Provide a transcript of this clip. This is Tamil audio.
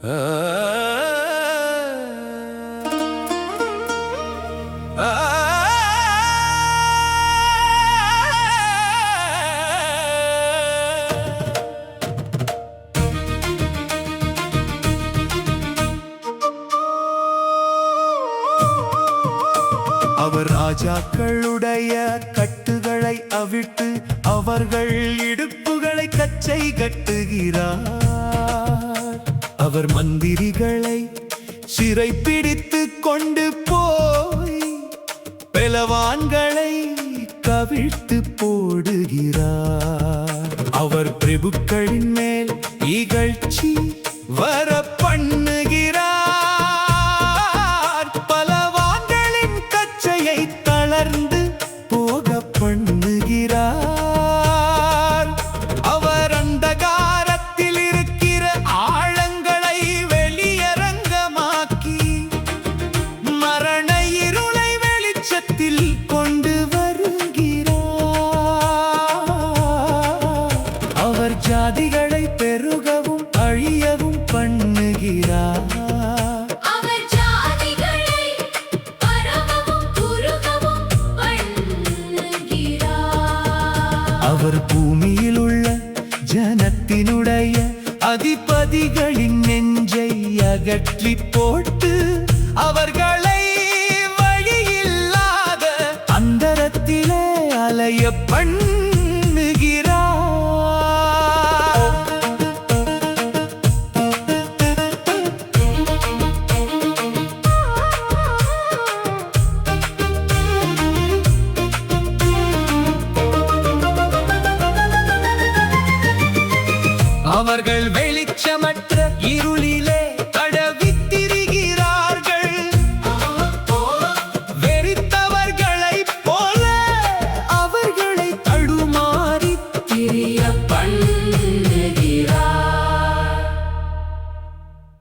அவர் ராஜாக்களுடைய கட்டுகளை அவிழ்த்து அவர்கள் இடுப்புகளை கச்சை கட்டுகிறார். அவர் மந்திரிகளை சிறை பிடித்து கொண்டு போய் பலவான்களை கவிழ்த்து போடுகிறார். அவர் பிரபுக்களின் மேல் இகழ்ச்சி வர பண்ணுகிறார். தளர்ந்து போக பண்ணுகிறார். அவர் அந்தகாரத்தில் இருக்கிற ஆழங்களை வெளியரங்கமாக்கி மரண இருளை வெளிச்சத்தில் கொண்டு வருகிறார். அவர் ஜாதிகளை பெருகவும் அழியவும் பண்ணுகிறார். அவர் பூமியில் உள்ள ஜனத்தினுடைய அதிபதிகளின் நெஞ்சை அகற்றி போட்டு அவர்கள்